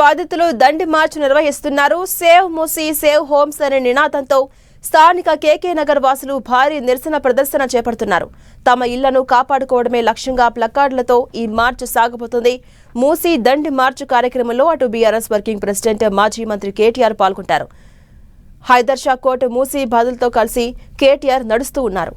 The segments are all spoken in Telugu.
బాధితులు దండి మార్చ్ నిర్వహిస్తున్నారు. సేవ్ మూసీ సేవ్ హోమ్స్ అనే నినాదంతో స్థానిక కేకే నగర్ వాసులు భారీ నిరసన ప్రదర్శన చేపడుతున్నారు. తమ ఇళ్లను కాపాడుకోవడమే లక్ష్యంగా ప్లకార్డులతో ఈ మార్చ్ సాగబోతుంది. మూసీ దండి మార్చ్ కార్యక్రమంలో అటు బీఆర్ఎస్ వర్కింగ్ ప్రెసిడెంట్ మాజీ మంత్రి కేటీఆర్ పాల్గొంటారు. హైదర్ షా కోర్టు మూసీ బాధితులతో కలిసి కేటీఆర్ నడుస్తూ ఉన్నారు.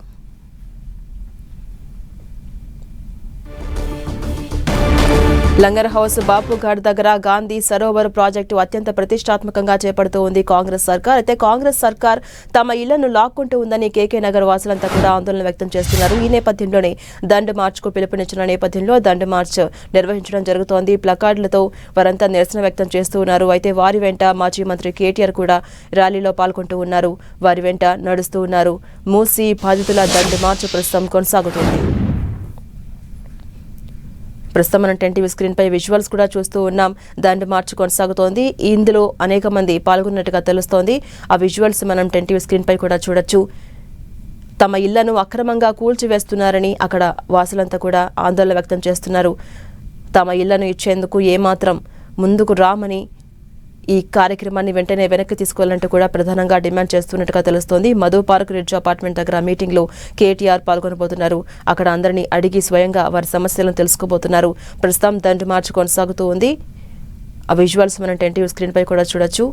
లంగర్ హౌస్ బాపుఘాట్ దగ్గర గాంధీ సరోవర్ ప్రాజెక్టు అత్యంత ప్రతిష్టాత్మకంగా చేపడుతూ ఉంది కాంగ్రెస్ సర్కార్. అయితే కాంగ్రెస్ సర్కార్ తమ ఇళ్లను లాక్కుంటూ ఉందని కేకే నగర్ వాసులంతా కూడా ఆందోళన వ్యక్తం చేస్తున్నారు. ఈ నేపథ్యంలోనే దండ్ మార్చ్ కు పిలుపునిచ్చిన నేపథ్యంలో దండ్ మార్చ్ నిర్వహించడం జరుగుతోంది. ప్లకార్డులతో వారంతా నిరసన వ్యక్తం చేస్తూ ఉన్నారు. అయితే వారి వెంట మాజీ మంత్రి కేటీఆర్ కూడా ర్యాలీలో పాల్గొంటూ ఉన్నారు. వారి వెంట నడుస్తూ ఉన్నారు. మూసీ బాధితుల దండ్ మార్చ్ ప్రస్తుతం కొనసాగుతుంది. ప్రస్తుతం మనం 10 టీవీ స్క్రీన్ పై విజువల్స్ కూడా చూస్తూ ఉన్నాం. దండ్ మార్చ్ కొనసాగుతోంది. ఇందులో అనేక మంది పాల్గొన్నట్టుగా తెలుస్తోంది. ఆ విజువల్స్ మనం 10 టీవీ స్క్రీన్ పై కూడా చూడొచ్చు. తమ ఇళ్లను అక్రమంగా కూల్చివేస్తున్నారని అక్కడ వాసులంతా కూడా ఆందోళన వ్యక్తం చేస్తున్నారు. తమ ఇళ్లను ఇచ్చేందుకు ఏమాత్రం ముందుకు రామని ఈ కార్యక్రమాన్ని వెంటనే వెనక్కి తీసుకోవాలంటూ కూడా ప్రధానంగా డిమాండ్ చేస్తున్నట్టుగా తెలుస్తోంది. మధు పార్క్ రిడ్జ్ అపార్ట్మెంట్ దగ్గర మీటింగ్ లో కేటీఆర్ పాల్గొనబోతున్నారు. అక్కడ అందరినీ అడిగి స్వయంగా వారి సమస్యలను తెలుసుకోబోతున్నారు. ప్రస్తుతం దండ్ మార్చ్ కొనసాగుతూ ఉంది. ఆ విజువల్స్ మనం 10 టీవీ స్క్రీన్ పై కూడా చూడొచ్చు.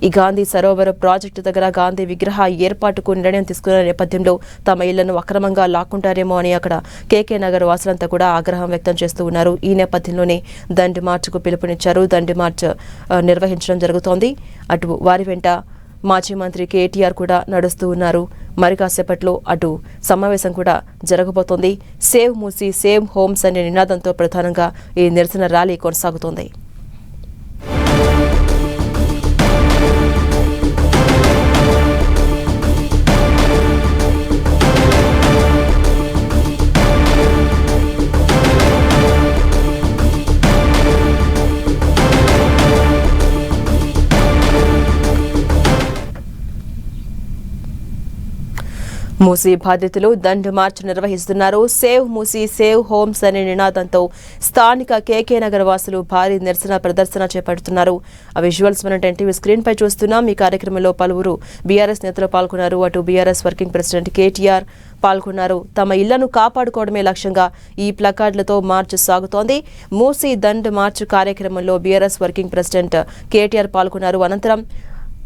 ఈ గాంధీ సరోవర్ ప్రాజెక్టు దగ్గర గాంధీ విగ్రహ ఏర్పాటుకు నిర్ణయం తీసుకున్న నేపథ్యంలో తమ ఇళ్లను అక్రమంగా లాక్కుంటారేమో అని అక్కడ కేకే నగర్ వాసులంతా కూడా ఆగ్రహం వ్యక్తం చేస్తూ ఉన్నారు. ఈ నేపథ్యంలోనే దండి మార్చ్కు పిలుపునిచ్చారు. దండి మార్చ్ నిర్వహించడం జరుగుతోంది. అటు వారి వెంట మాజీ మంత్రి కేటీఆర్ కూడా నడుస్తూ ఉన్నారు. మరి కాసేపట్లో అటు సమావేశం కూడా జరగబోతోంది. సేవ్ మూసీ సేవ్ హోమ్స్ అనే నినాదంతో ప్రధానంగా ఈ నిరసన ర్యాలీ కొనసాగుతోంది. మూసీ బాధితులు దండ్ మార్చ్ నిర్వహిస్తున్నారు. సేవ్ మూసీ సేవ్ హోమ్స్ అనే నినాదంతో స్థానిక కేకే నగర్ వాసులు భారీ నిరసన ప్రదర్శన చేపడుతున్నారు. ఆ విజువల్స్ మనం 10 టీవీ స్క్రీన్ పై చూస్తున్నాం. ఈ కార్యక్రమంలో పలువురు బీఆర్ఎస్ నేతలు పాల్గొన్నారు. అటు బీఆర్ఎస్ వర్కింగ్ ప్రెసిడెంట్ కేటీఆర్ పాల్గొన్నారు. తమ ఇళ్లను కాపాడుకోవడమే లక్ష్యంగా ఈ ప్లకార్డులతో మార్చ్ సాగుతోంది. మూసీ దండ్ మార్చ్ కార్యక్రమంలో బీఆర్ఎస్ వర్కింగ్ ప్రెసిడెంట్ కేటీఆర్ పాల్గొన్నారు. అనంతరం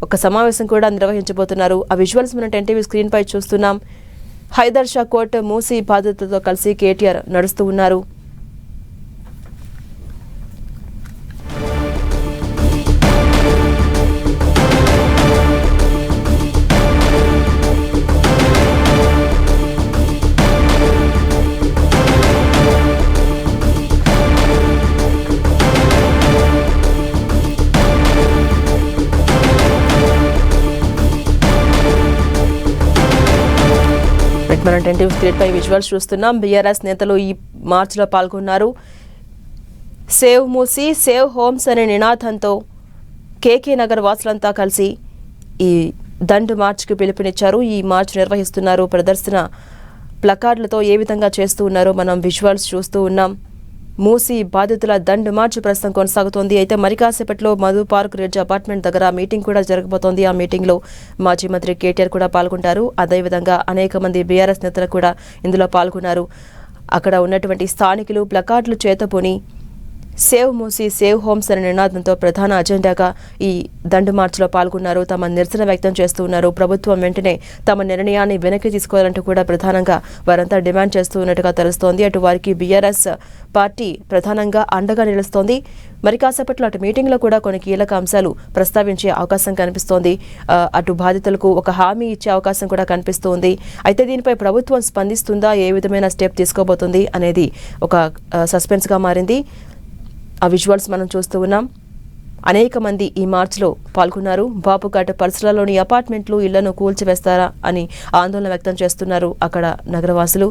ఒక సమావేశం కూడా నిర్వహించబోతున్నారు. ఆ విజువల్స్ మనం 10 టీవీ స్క్రీన్ పై చూస్తున్నాం. హైదర్ షా కోర్టు మూసీ బాధితులతో కలిసి కేటీఆర్ నడుస్తూ ఉన్నారు. మనం 10 టీవీ స్క్రీన్ పై విజువల్స్ చూస్తున్నాం. బీఆర్ఎస్ నేతలు ఈ మార్చ్లో పాల్గొన్నారు. సేవ్ మూసీ సేవ్ హోమ్స్ అనే నినాదంతో కేకే నగర్ వాసులంతా కలిసి ఈ దండ్ మార్చ్కి పిలుపునిచ్చారు. ఈ మార్చ్ నిర్వహిస్తున్నారు. ప్రదర్శన ప్లకార్డులతో ఏ విధంగా చేస్తూ ఉన్నారో మనం విజువల్స్ చూస్తూ ఉన్నాం. మూసీ బాధితుల దండ్ మార్చ్ ప్రస్తుతం కొనసాగుతోంది. అయితే మరి కాసేపట్లో మధు పార్క్ రిడ్జ్ అపార్ట్మెంట్ దగ్గర మీటింగ్ కూడా జరగబోతోంది. ఆ మీటింగ్ లో మాజీ మంత్రి కేటీఆర్ కూడా పాల్గొంటారు. అదేవిధంగా అనేక మంది బీఆర్ఎస్ నేతలు కూడా ఇందులో పాల్గొన్నారు. అక్కడ ఉన్నటువంటి స్థానికులు ప్లకార్డులు చేతబూని సేవ్ మూసీ సేవ్ హోమ్స్ అనే నినాదంతో ప్రధాన అజెండాగా ఈ దండు మార్చ్లో పాల్గొన్నారు. తమ నిరసన వ్యక్తం చేస్తూ ఉన్నారు. ప్రభుత్వం వెంటనే తమ నిర్ణయాన్ని వెనక్కి తీసుకోవాలంటూ కూడా ప్రధానంగా వారంతా డిమాండ్ చేస్తూ ఉన్నట్టుగా తెలుస్తోంది. అటు వారికి బీఆర్ఎస్ పార్టీ ప్రధానంగా అండగా నిలుస్తోంది. మరి కాసేపట్లో అటు మీటింగ్లో కూడా కొన్ని కీలక అంశాలు ప్రస్తావించే అవకాశం కనిపిస్తోంది. అటు బాధితులకు ఒక హామీ ఇచ్చే అవకాశం కూడా కనిపిస్తోంది. అయితే దీనిపై ప్రభుత్వం స్పందిస్తుందా, ఏ విధమైన స్టెప్ తీసుకోబోతుంది అనేది ఒక సస్పెన్స్గా మారింది. ఆ విజువల్స్ మనం చూస్తూ ఉన్నాం. అనేక మంది ఈ మార్చ్లో పాల్గొన్నారు. బాపుఘాట్ పరిసరాల్లోని అపార్ట్మెంట్లు, ఇళ్లను కూల్చివేస్తారా అని ఆందోళన వ్యక్తం చేస్తున్నారు అక్కడ నగరవాసులు.